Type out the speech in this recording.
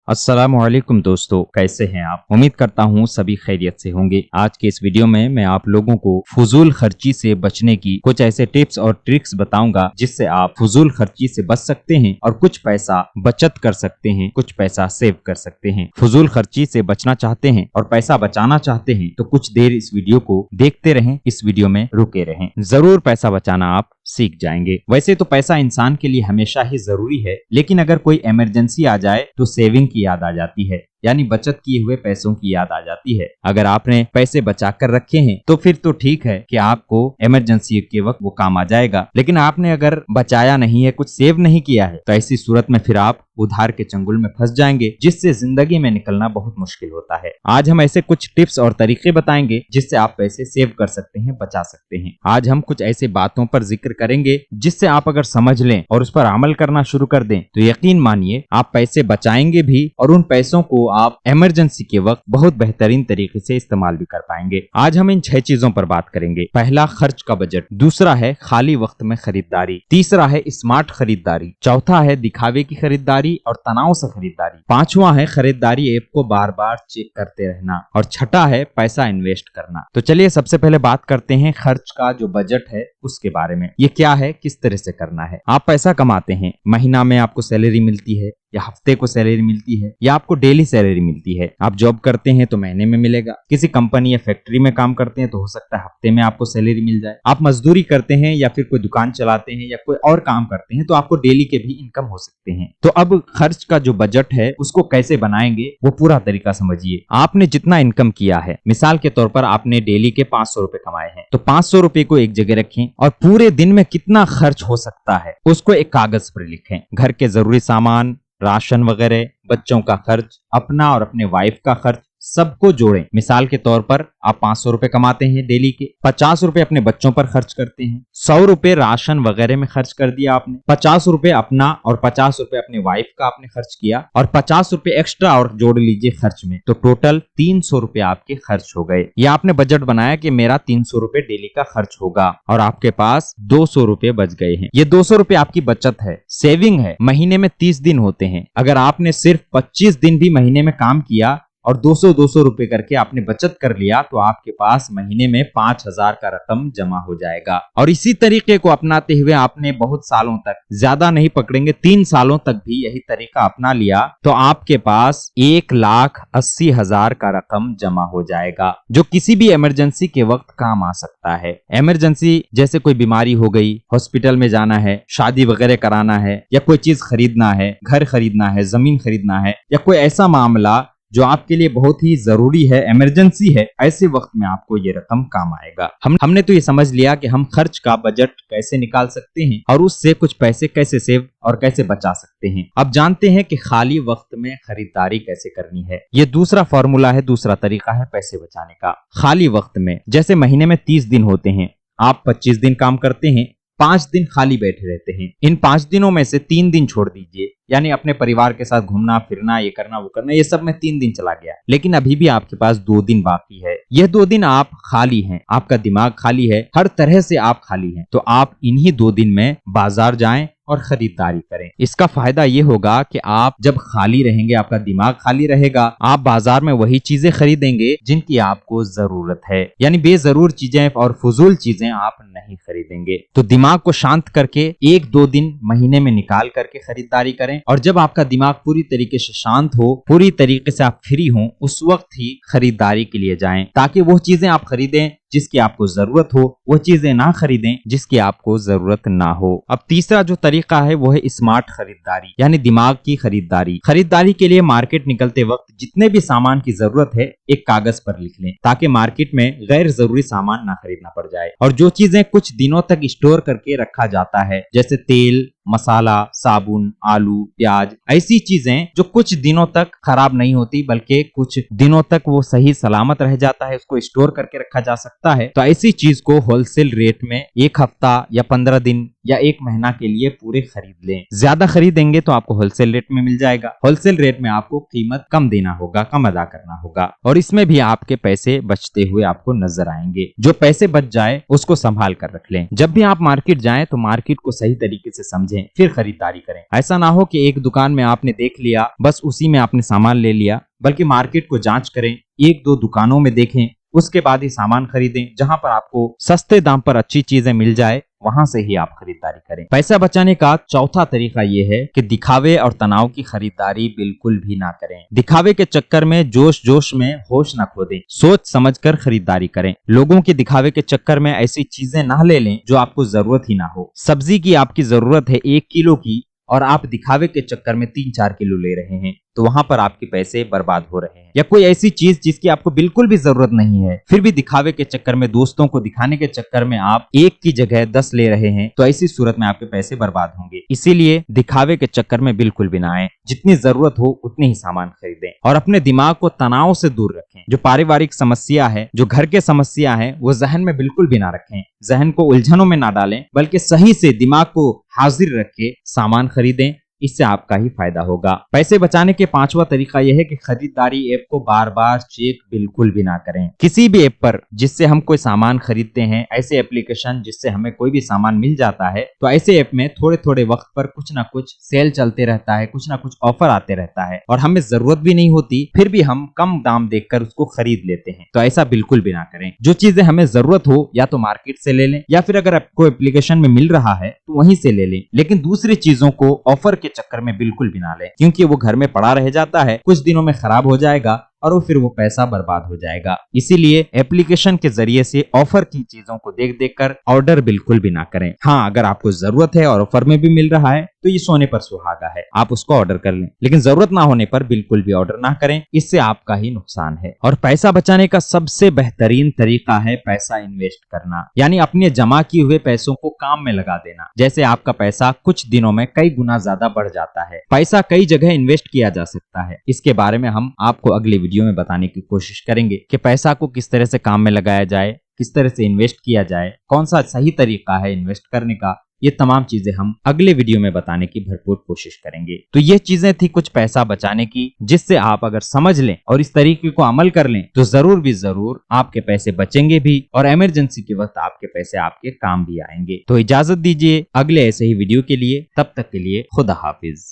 अस्सलामुअलैकुम दोस्तों, कैसे हैं आप। उम्मीद करता हूँ सभी खैरियत से होंगे। आज के इस वीडियो में मैं आप लोगों को फजूल खर्ची से बचने की कुछ ऐसे टिप्स और ट्रिक्स बताऊंगा जिससे आप फजूल खर्ची से बच सकते हैं और कुछ पैसा बचत कर सकते हैं, कुछ पैसा सेव कर सकते हैं। फजूल खर्ची से बचना चाहते हैं और पैसा बचाना चाहते हैं तो कुछ देर इस वीडियो को देखते रहें, इस वीडियो में रुके रहें। जरूर पैसा बचाना आप सीख जाएंगे। वैसे तो पैसा इंसान के लिए हमेशा ही जरूरी है, लेकिन अगर कोई इमरजेंसी आ जाए तो सेविंग की याद आ जाती है, यानी बचत किए हुए पैसों की याद आ जाती है। अगर आपने पैसे बचा कर रखे हैं तो फिर तो ठीक है कि आपको इमरजेंसी के वक्त वो काम आ जाएगा, लेकिन आपने अगर बचाया नहीं है, कुछ सेव नहीं किया है, तो ऐसी सूरत में फिर आप उधार के चंगुल में फंस जाएंगे, जिससे जिंदगी में निकलना बहुत मुश्किल होता है। आज हम ऐसे कुछ टिप्स और तरीके बताएंगे जिससे आप पैसे सेव कर सकते हैं, बचा सकते हैं। आज हम कुछ ऐसे बातों पर जिक्र करेंगे जिससे आप अगर समझ लें और उस पर अमल करना शुरू कर दें तो यकीन मानिए आप पैसे बचाएंगे भी और उन पैसों को आप इमरजेंसी के वक्त बहुत बेहतरीन तरीके से इस्तेमाल भी कर पाएंगे। आज हम इन 6 चीजों पर बात करेंगे। पहला, खर्च का बजट। दूसरा है खाली वक्त में खरीदारी। तीसरा है स्मार्ट खरीदारी। चौथा है दिखावे की खरीदारी और तनाव से खरीदारी। पांचवा है खरीदारी ऐप को बार बार चेक करते रहना और छठा है पैसा इन्वेस्ट करना। तो चलिए सबसे पहले बात करते हैं खर्च का जो बजट है उसके बारे में। ये क्या है, किस तरह से करना है। आप पैसा कमाते हैं, महीना में आपको सैलरी मिलती है या हफ्ते को सैलरी मिलती है या आपको डेली सैलरी मिलती है। आप जॉब करते हैं तो महीने में मिलेगा, किसी कंपनी या फैक्ट्री में काम करते हैं तो हो सकता है हफ्ते में आपको सैलरी मिल जाए। आप मजदूरी करते हैं या फिर कोई दुकान चलाते हैं या कोई और काम करते हैं तो आपको डेली के भी इनकम हो सकते हैं। तो अब खर्च का जो बजट है उसको कैसे बनाएंगे वो पूरा तरीका समझिए। आपने जितना इनकम किया है, मिसाल के तौर पर आपने डेली के 500 रुपए कमाए हैं, तो 500 रुपए को एक जगह रखें और पूरे दिन में कितना खर्च हो सकता है उसको एक कागज पर लिखें। घर के जरूरी सामान, राशन वगैरह, बच्चों का खर्च, अपना और अपने वाइफ का खर्च, सबको जोड़ें। मिसाल के तौर पर आप 500 रुपए कमाते हैं डेली के, 50 रुपए अपने बच्चों पर खर्च करते हैं, 100 रुपए राशन वगैरह में खर्च कर दिया आपने, 50 रुपए अपना और 50 रुपए अपने वाइफ का आपने खर्च किया और 50 रुपए एक्स्ट्रा और जोड़ लीजिए खर्च में, तो टोटल 300 रुपए आपके खर्च हो गए। ये आपने बजट बनाया कि मेरा 300 रुपए डेली का खर्च होगा और आपके पास 200 रुपए बच गए हैं। ये 200 रुपए आपकी बचत है, सेविंग है। महीने में 30 दिन होते हैं, अगर आपने सिर्फ 25 दिन भी महीने में काम किया और 200 रुपए करके आपने बचत कर लिया तो आपके पास महीने में 5000 का रकम जमा हो जाएगा। और इसी तरीके को अपनाते हुए आपने बहुत सालों तक, ज्यादा नहीं पकड़ेंगे, 3 सालों तक भी यही तरीका अपना लिया तो आपके पास 1,80,000 का रकम जमा हो जाएगा, जो किसी भी इमरजेंसी के वक्त काम आ सकता है। इमरजेंसी जैसे कोई बीमारी हो गई, हॉस्पिटल में जाना है, शादी वगैरह कराना है या कोई चीज खरीदना है, घर खरीदना है, जमीन खरीदना है या कोई ऐसा मामला जो आपके लिए बहुत ही जरूरी है, इमरजेंसी है, ऐसे वक्त में आपको ये रकम काम आएगा। हमने तो ये समझ लिया कि हम खर्च का बजट कैसे निकाल सकते हैं और उससे कुछ पैसे कैसे सेव और कैसे बचा सकते हैं। अब जानते हैं कि खाली वक्त में खरीदारी कैसे करनी है। ये दूसरा फॉर्मूला है, दूसरा तरीका है पैसे बचाने का। खाली वक्त में, जैसे महीने में 30 दिन होते हैं, आप 25 दिन काम करते हैं, 5 दिन खाली बैठे रहते हैं। इन 5 दिनों में से 3 दिन छोड़ दीजिए, यानी अपने परिवार के साथ घूमना फिरना, ये करना वो करना, ये सब में 3 दिन चला गया, लेकिन अभी भी आपके पास 2 दिन बाकी है। ये 2 दिन आप खाली हैं, आपका दिमाग खाली है, हर तरह से आप खाली हैं, तो आप इन्हीं 2 दिन में बाजार जाएं और खरीदारी करें। इसका फायदा ये होगा कि आप जब खाली रहेंगे, आपका दिमाग खाली रहेगा, आप बाजार में वही चीजें खरीदेंगे जिनकी आपको जरूरत है, यानी बेजरूर चीजें और फजूल चीजें आप नहीं खरीदेंगे। तो दिमाग को शांत करके 1-2 दिन महीने में निकाल करके खरीदारी करें और जब आपका दिमाग पूरी तरीके से शांत हो, पूरी तरीके से आप फ्री हो, उस वक्त ही खरीदारी के लिए जाएं, ताकि वो चीजें आप खरीदें जिसकी आपको जरूरत हो, वो चीजें ना खरीदें जिसकी आपको जरूरत ना हो। अब तीसरा जो तरीका है वो है स्मार्ट खरीदारी, यानी दिमाग की खरीदारी। खरीदारी के लिए मार्केट निकलते वक्त जितने भी सामान की जरूरत है एक कागज पर लिख लें, ताकि मार्केट में गैर जरूरी सामान ना खरीदना पड़ जाए। और जो चीजें कुछ दिनों तक स्टोर करके रखा जाता है, जैसे तेल, मसाला, साबुन, आलू, प्याज, ऐसी चीजें जो कुछ दिनों तक खराब नहीं होती बल्कि कुछ दिनों तक वो सही सलामत रह जाता है, उसको स्टोर करके रखा जा सकता है, तो ऐसी चीज को होलसेल रेट में 1 हफ्ता या 15 दिन या 1 महीना के लिए पूरे खरीद लें। ज्यादा खरीदेंगे तो आपको होलसेल रेट में मिल जाएगा। होलसेल रेट में आपको कीमत कम देना होगा, कम अदा करना होगा और इसमें भी आपके पैसे बचते हुए आपको नजर आएंगे। जो पैसे बच जाए उसको संभाल कर रख लें। जब भी आप मार्केट जाएं तो मार्केट को सही तरीके से समझें समझें फिर खरीदारी करें। ऐसा ना हो कि एक दुकान में आपने देख लिया, बस उसी में आपने सामान ले लिया, बल्कि मार्केट को जांच करें, एक दो दुकानों में देखें, उसके बाद ही सामान खरीदें। जहां पर आपको सस्ते दाम पर अच्छी चीजें मिल जाए वहां से ही आप खरीदारी करें। पैसा बचाने का चौथा तरीका ये है कि दिखावे और तनाव की खरीदारी बिल्कुल भी ना करें। दिखावे के चक्कर में जोश जोश में होश न खो दें, सोच समझकर खरीदारी करें। लोगों के दिखावे के चक्कर में ऐसी चीजें ना ले लें जो आपको जरूरत ही ना हो। सब्जी की आपकी जरूरत है 1 किलो की और आप दिखावे के चक्कर में 3-4 किलो ले रहे हैं, तो वहां पर आपके पैसे बर्बाद हो रहे हैं। या कोई ऐसी चीज जिसकी आपको बिल्कुल भी जरूरत नहीं है, फिर भी दिखावे के चक्कर में, दोस्तों को दिखाने के चक्कर में आप 1 की जगह 10 ले रहे हैं, तो ऐसी सूरत में आपके पैसे बर्बाद होंगे। इसीलिए दिखावे के चक्कर में बिल्कुल भी ना आए। जितनी जरूरत हो उतने ही सामान खरीदें और अपने दिमाग को तनाव से दूर रखें। जो पारिवारिक समस्या है, जो घर के समस्या है, वो जहन में बिल्कुल भी ना रखें। जहन को उलझनों में ना डालें, बल्कि सही से दिमाग को हाजिर रख के सामान खरीदें। इससे आपका ही फायदा होगा। पैसे बचाने के 5वां तरीका यह है कि खरीदारी ऐप को बार बार चेक बिल्कुल भी ना करें। किसी भी ऐप पर जिससे हम कोई सामान खरीदते हैं, ऐसे एप्लीकेशन जिससे हमें कोई भी सामान मिल जाता है, तो ऐसे ऐप में थोड़े थोड़े वक्त पर कुछ ना कुछ सेल चलते रहता है, कुछ ना कुछ ऑफर आते रहता है और हमें जरूरत भी नहीं होती, फिर भी हम कम दाम देखकर उसको खरीद लेते हैं। तो ऐसा बिल्कुल भी ना करें। जो चीजें हमें जरूरत हो या तो मार्केट से ले लें, या फिर अगर आपको एप्लीकेशन में मिल रहा है तो वहीं से ले लें, लेकिन दूसरी चीजों को ऑफर के चक्कर में बिल्कुल भी ना लें, क्योंकि वो घर में पड़ा रह जाता है, कुछ दिनों में खराब हो जाएगा और वो फिर वो पैसा बर्बाद हो जाएगा। इसीलिए एप्लीकेशन के जरिए से ऑफर की चीजों को देख देख कर ऑर्डर बिल्कुल भी ना करें। हाँ, अगर आपको जरूरत है और ऑफर में भी मिल रहा है तो ये सोने पर सुहागा है, आप उसको ऑर्डर कर लें, लेकिन जरूरत ना होने पर बिल्कुल भी ऑर्डर ना करें, इससे आपका ही नुकसान है। और पैसा बचाने का सबसे बेहतरीन तरीका है पैसा इन्वेस्ट करना, यानी अपने जमा किए हुए पैसों को काम में लगा देना। जैसे आपका पैसा कुछ दिनों में कई गुना ज्यादा बढ़ जाता है। पैसा कई जगह इन्वेस्ट किया जा सकता है। इसके बारे में हम आपको अगले वीडियो में बताने की कोशिश करेंगे कि पैसा को किस तरह से काम में लगाया जाए, किस तरह से इन्वेस्ट किया जाए, कौन सा सही तरीका है इन्वेस्ट करने का। ये तमाम चीजें हम अगले वीडियो में बताने की भरपूर कोशिश करेंगे। तो ये चीजें थी कुछ पैसा बचाने की, जिससे आप अगर समझ लें और इस तरीके को अमल कर लें तो जरूर भी जरूर आपके पैसे बचेंगे भी और इमरजेंसी के वक्त आपके पैसे आपके काम भी आएंगे। तो इजाजत दीजिए अगले ऐसे ही वीडियो के लिए, तब तक के लिए खुदा हाफिज।